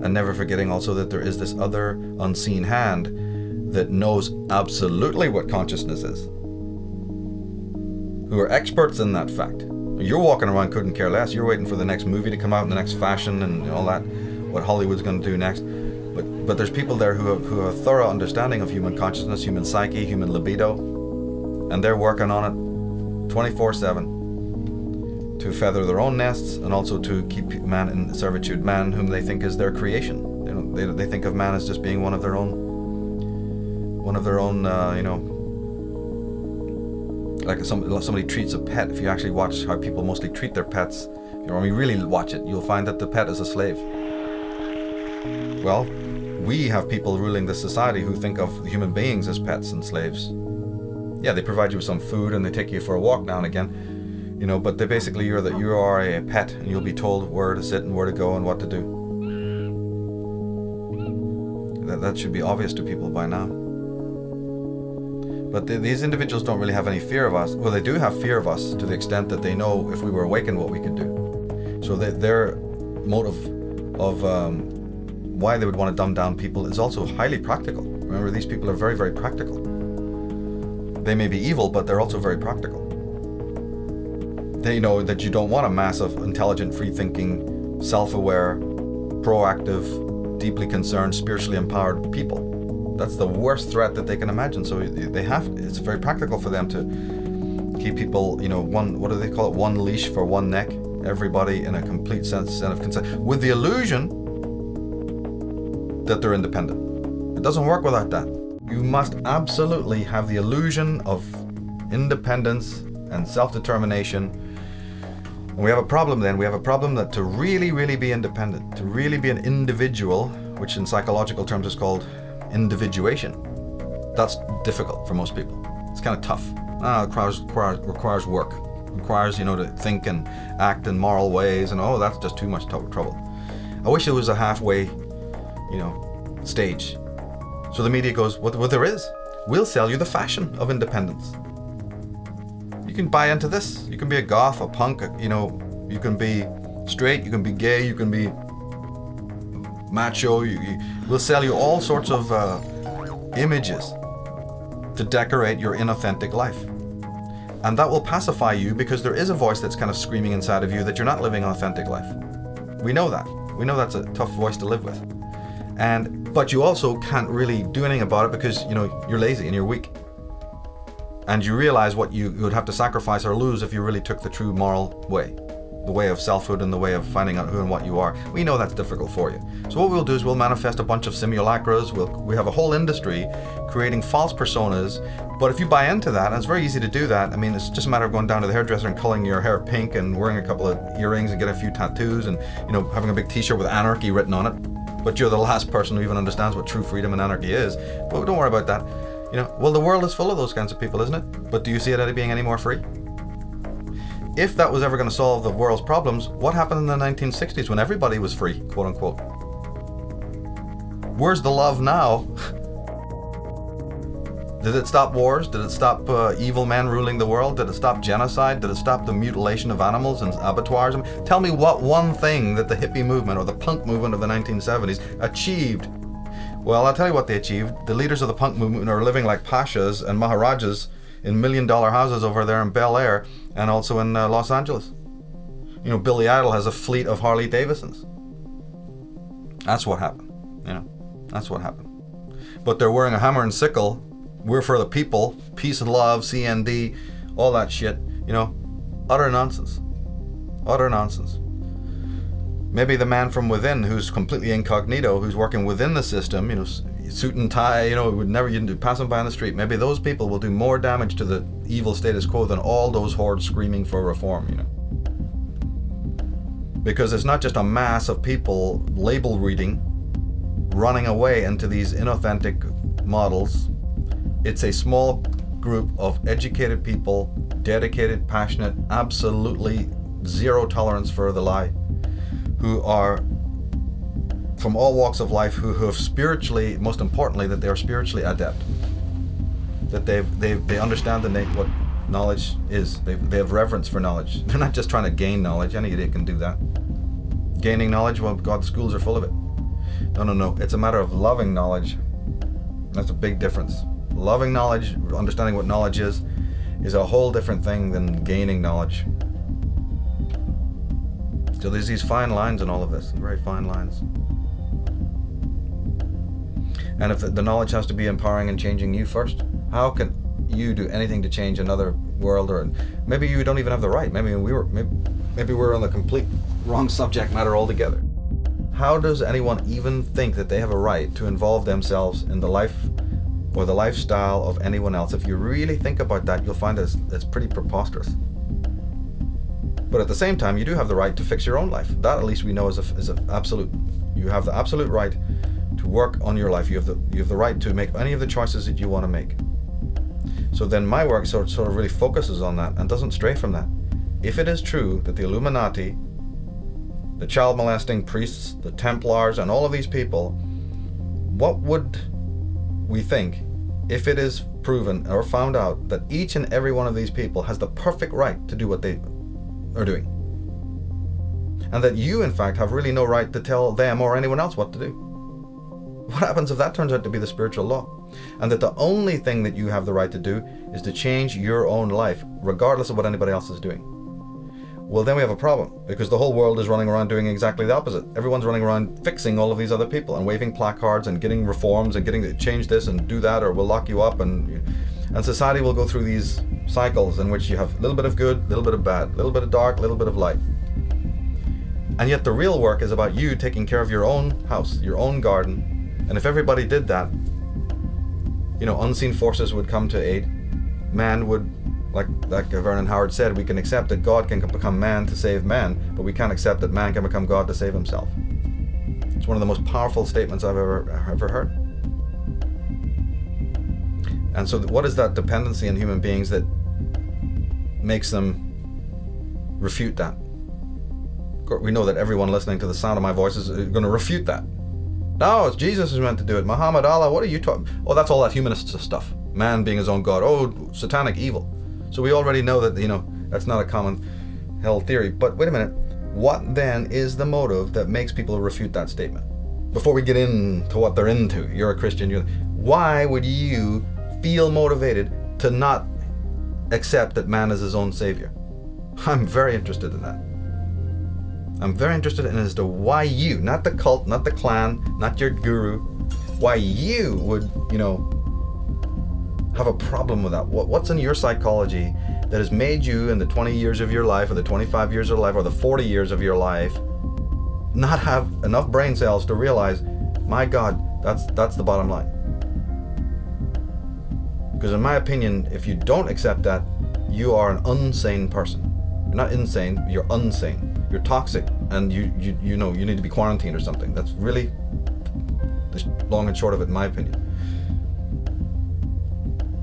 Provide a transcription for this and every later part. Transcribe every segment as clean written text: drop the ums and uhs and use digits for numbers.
And never forgetting also that there is this other unseen hand that knows absolutely what consciousness is, who are experts in that fact. You're walking around couldn't care less. You're waiting for the next movie to come out and the next fashion and all that, what Hollywood's going to do next. But there's people there who have a thorough understanding of human consciousness, human psyche, human libido, and they're working on it 24/7 to feather their own nests and also to keep man in servitude, man whom they think is their creation. They think of man as just being one of their own, like somebody treats a pet. If you actually watch how people mostly treat their pets, when you really watch it, you'll find that the pet is a slave. Well, we have people ruling this society who think of human beings as pets and slaves. Yeah, they provide you with some food and they take you for a walk now and again, but they basically you are a pet and you'll be told where to sit and where to go and what to do. That should be obvious to people by now. But these individuals don't really have any fear of us. Well, they do have fear of us to the extent that they know if we were awakened what we could do. So their motive of why they would want to dumb down people is also highly practical. Remember, these people are very, very practical. They may be evil, but they're also very practical. They know that you don't want a mass of intelligent, free-thinking, self-aware, proactive, deeply concerned, spiritually empowered people. That's the worst threat that they can imagine. So it's very practical for them to keep people, what do they call it? One leash for one neck. Everybody in a complete sense of consent, with the illusion that they're independent. It doesn't work without that. You must absolutely have the illusion of independence and self-determination. And we have a problem then. We have a problem that to really, really be independent, to really be an individual, which in psychological terms is called individuation, that's difficult for most people. It's kind of tough. It requires work. It requires, to think and act in moral ways, and that's just too much trouble. I wish there was a halfway, stage. So the media goes, well, there is. We'll sell you the fashion of independence. You can buy into this. You can be a goth, a punk, you can be straight, you can be gay, you can be macho. We'll sell you all sorts of images to decorate your inauthentic life. And that will pacify you because there is a voice that's kind of screaming inside of you that you're not living an authentic life. We know that. We know that's a tough voice to live with. But you also can't really do anything about it because, you're lazy and you're weak. And you realize what you would have to sacrifice or lose if you really took the true moral way. The way of selfhood and the way of finding out who and what you are. We know that's difficult for you. So what we'll do is we'll manifest a bunch of simulacras. We have a whole industry creating false personas. But if you buy into that, and it's very easy to do that. I mean, it's just a matter of going down to the hairdresser and coloring your hair pink and wearing a couple of earrings and getting a few tattoos and, having a big t-shirt with anarchy written on it. But you're the last person who even understands what true freedom and anarchy is. But don't worry about that. Well, the world is full of those kinds of people, isn't it? But do you see it as being any more free? If that was ever going to solve the world's problems, what happened in the 1960s when everybody was free, quote unquote? Where's the love now? Did it stop wars? Did it stop evil men ruling the world? Did it stop genocide? Did it stop the mutilation of animals and abattoirs? Tell me what one thing that the hippie movement or the punk movement of the 1970s achieved. Well, I'll tell you what they achieved. The leaders of the punk movement are living like pashas and maharajas in $1 million houses over there in Bel Air and also in Los Angeles. Billy Idol has a fleet of Harley Davidsons. That's what happened. That's what happened. But they're wearing a hammer and sickle. We're for the people, peace and love, CND, all that shit. Utter nonsense. Utter nonsense. Maybe the man from within who's completely incognito, who's working within the system, suit and tie, would never you'd pass them by on the street. Maybe those people will do more damage to the evil status quo than all those hordes screaming for reform, Because it's not just a mass of people label reading, running away into these inauthentic models. It's a small group of educated people, dedicated, passionate, absolutely zero tolerance for the lie, who are from all walks of life, who have spiritually, most importantly, that they are spiritually adept, that they understand what knowledge is. They have reverence for knowledge. They're not just trying to gain knowledge. Any idiot can do that. Gaining knowledge, well, God, the schools are full of it. No. It's a matter of loving knowledge. That's a big difference. Loving knowledge, understanding what knowledge is a whole different thing than gaining knowledge. So there's these fine lines in all of this, very fine lines. And if the knowledge has to be empowering and changing you first, how can you do anything to change another world? Or maybe you don't even have the right. Maybe we're on the complete wrong subject matter altogether. How does anyone even think that they have a right to involve themselves in the life or the lifestyle of anyone else? If you really think about that, you'll find it's pretty preposterous. But at the same time, you do have the right to fix your own life. That, at least, we know is an absolute. You have the absolute right to work on your life. You have the right to make any of the choices that you want to make. So then my work sort of really focuses on that and doesn't stray from that. If it is true that the Illuminati, the child molesting priests, the Templars, and all of these people, what would we think if it is proven or found out that each and every one of these people has the perfect right to do what they are doing? And that you, in fact, have really no right to tell them or anyone else what to do? What happens if that turns out to be the spiritual law? And that the only thing that you have the right to do is to change your own life, regardless of what anybody else is doing. Well, then we have a problem, because the whole world is running around doing exactly the opposite. Everyone's running around fixing all of these other people and waving placards and getting reforms and getting to change this and do that, or we'll lock you up. And society will go through these cycles in which you have a little bit of good, a little bit of bad, a little bit of dark, a little bit of light. And yet the real work is about you taking care of your own house, your own garden. And if everybody did that, unseen forces would come to aid. Man would, like Vernon Howard said, we can accept that God can become man to save man, but we can't accept that man can become God to save himself. It's one of the most powerful statements I've ever heard. And so what is that dependency in human beings that makes them refute that? We know that everyone listening to the sound of my voice is going to refute that. No, it's Jesus who's meant to do it. Muhammad, Allah, what are you talking? Oh, that's all that humanist stuff. Man being his own God. Oh, satanic evil. So we already know that, that's not a common held theory. But wait a minute. What then is the motive that makes people refute that statement? Before we get into what they're into, you're a Christian. Why would you feel motivated to not accept that man is his own savior? I'm very interested in that. I'm very interested in as to why you, not the cult, not the clan, not your guru, why you would, have a problem with that. What's in your psychology that has made you in the 20 years of your life, or the 25 years of your life, or the 40 years of your life, not have enough brain cells to realize, my God, that's the bottom line. Because in my opinion, if you don't accept that, you are an unsane person. You're not insane, you're unsane. You're toxic, and you need to be quarantined or something. That's really the long and short of it, in my opinion.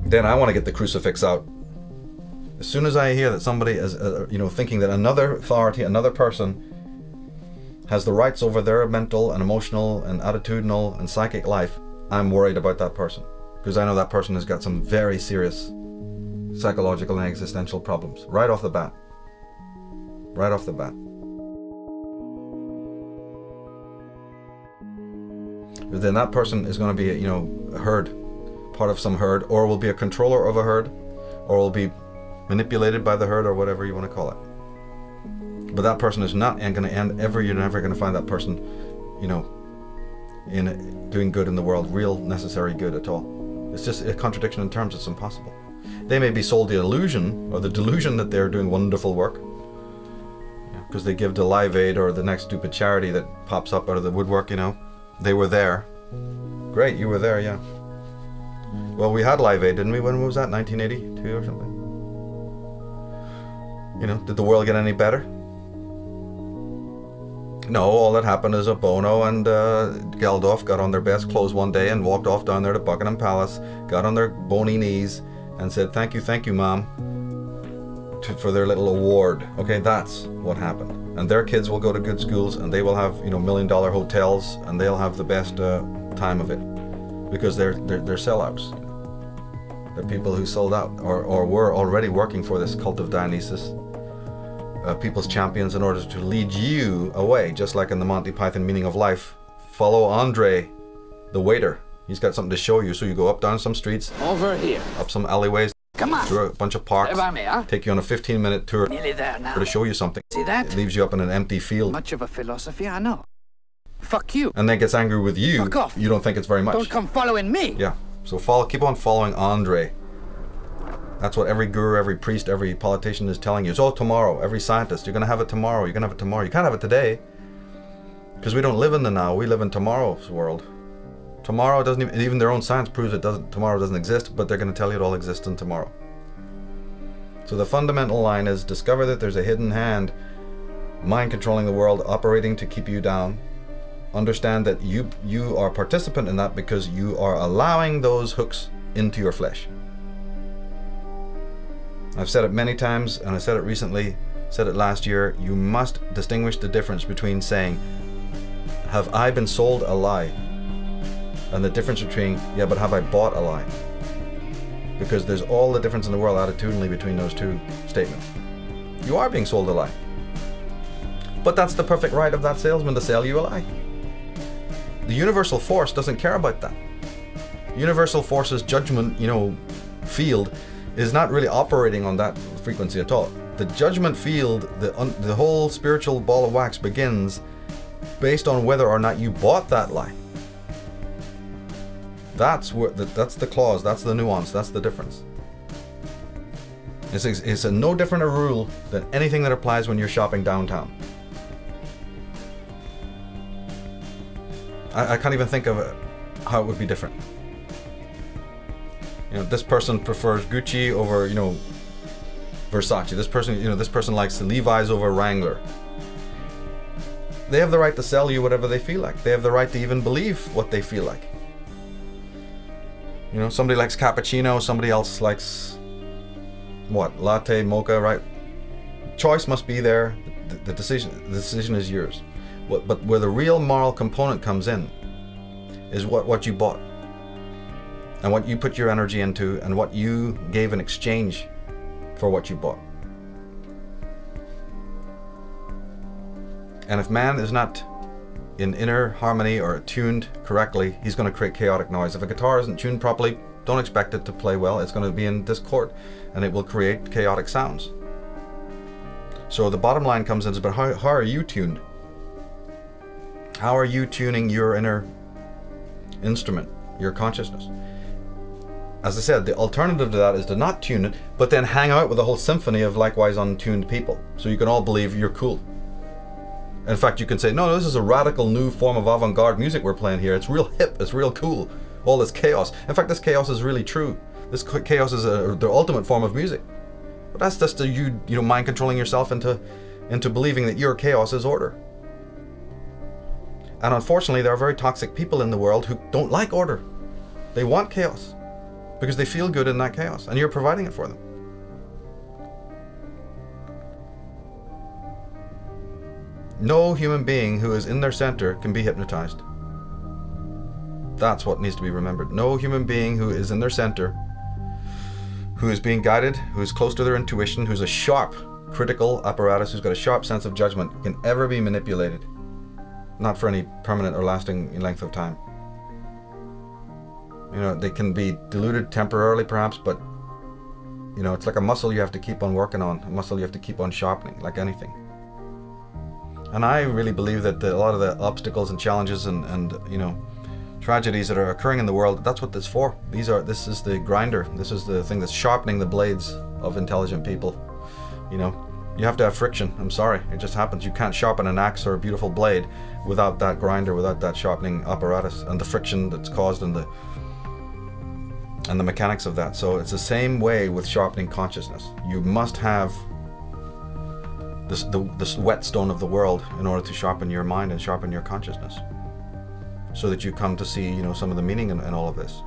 Then I want to get the crucifix out. As soon as I hear that somebody is, thinking that another authority, another person, has the rights over their mental and emotional and attitudinal and psychic life, I'm worried about that person, because I know that person has got some very serious psychological and existential problems right off the bat. Right off the bat. Then that person is going to be, a herd, part of some herd, or will be a controller of a herd, or will be manipulated by the herd, or whatever you want to call it. But that person is not going to end ever. You're never going to find that person, in doing good in the world, real necessary good at all. It's just a contradiction in terms. It's impossible. They may be sold the illusion or the delusion that they're doing wonderful work, because they give to Live Aid or the next stupid charity that pops up out of the woodwork. They were there. Great, you were there, yeah. Well, we had Live Aid, didn't we? When was that? 1982 or something? Did the world get any better? No, all that happened is Bono and Geldof got on their best clothes one day and walked off down there to Buckingham Palace, got on their bony knees and said, thank you, Mom, for their little award. Okay, that's what happened. And their kids will go to good schools, and they will have, $1 million hotels, and they'll have the best time of it, because they're sellouts. They're people who sold out or were already working for this cult of Dionysus, people's champions, in order to lead you away, just like in the Monty Python Meaning of Life. Follow Andre, the waiter. He's got something to show you, so you go up down some streets, over here, up some alleyways, come on, through a bunch of parks, by me, huh? take you on a 15-minute tour Nearly there now. to show you something. See that? It leaves you up in an empty field. Much of a philosophy, I know. Fuck you. And then gets angry with you. Fuck off. You don't think it's very much. Don't come following me. Yeah. So keep on following Andre. That's what every guru, every priest, every politician is telling you. It's all tomorrow. Every scientist, you're going to have it tomorrow. You're going to have it tomorrow. You can't have it today. Because we don't live in the now. We live in tomorrow's world. Tomorrow doesn't even their own science proves tomorrow doesn't exist, but they're going to tell you it all exists in tomorrow. So the fundamental line is discover that there's a hidden hand, mind controlling the world, operating to keep you down. Understand that you are a participant in that because you are allowing those hooks into your flesh. I've said it many times, and I said it recently, said it last year. You must distinguish the difference between saying, have I been sold a lie? And the difference between, yeah, but have I bought a lie? Because there's all the difference in the world attitudinally between those two statements. You are being sold a lie. But that's the perfect right of that salesman to sell you a lie. The universal force doesn't care about that. Universal force's judgment, field is not really operating on that frequency at all. The judgment field, the whole spiritual ball of wax begins based on whether or not you bought that lie. That's the clause, that's the nuance, that's the difference. It's a no different a rule than anything that applies when you're shopping downtown. I can't even think of how it would be different. This person prefers Gucci over, Versace. This person likes the Levi's over Wrangler. They have the right to sell you whatever they feel like. They have the right to even believe what they feel like. Somebody likes cappuccino, somebody else likes latte, mocha, right? Choice must be there. The decision is yours. But where the real moral component comes in is what you bought and what you put your energy into and what you gave in exchange for what you bought. And if man is not in inner harmony or tuned correctly, he's going to create chaotic noise. If a guitar isn't tuned properly, don't expect it to play well. It's going to be in discord and it will create chaotic sounds. So the bottom line comes in is about how are you tuned? How are you tuning your inner instrument, your consciousness? As I said, the alternative to that is to not tune it, but then hang out with a whole symphony of likewise untuned people. So you can all believe you're cool. In fact, you can say, no, this is a radical new form of avant-garde music we're playing here. It's real hip, it's real cool. All this chaos. In fact, this chaos is really true. This chaos is the ultimate form of music. But that's just you mind controlling yourself into believing that your chaos is order. And unfortunately, there are very toxic people in the world who don't like order. They want chaos because they feel good in that chaos, and you're providing it for them. No human being who is in their center can be hypnotized. That's what needs to be remembered. No human being who is in their center, who is being guided, who is close to their intuition, who's a sharp critical apparatus, who's got a sharp sense of judgment, can ever be manipulated. Not for any permanent or lasting length of time. They can be diluted temporarily perhaps, but it's like a muscle you have to keep on working on, a muscle you have to keep on sharpening, like anything. And I really believe that a lot of the obstacles and challenges and tragedies that are occurring in the world, that's what this is for. This is the grinder. This is the thing that's sharpening the blades of intelligent people. You have to have friction. I'm sorry, it just happens. You can't sharpen an axe or a beautiful blade without that grinder, without that sharpening apparatus and the friction that's caused and the mechanics of that. So it's the same way with sharpening consciousness. You must have this whetstone of the world in order to sharpen your mind and sharpen your consciousness, so that you come to see some of the meaning in all of this.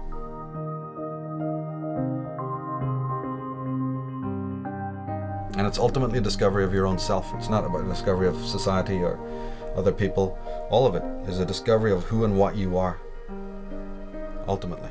And it's ultimately a discovery of your own self. It's not about a discovery of society or other people. All of it is a discovery of who and what you are, ultimately.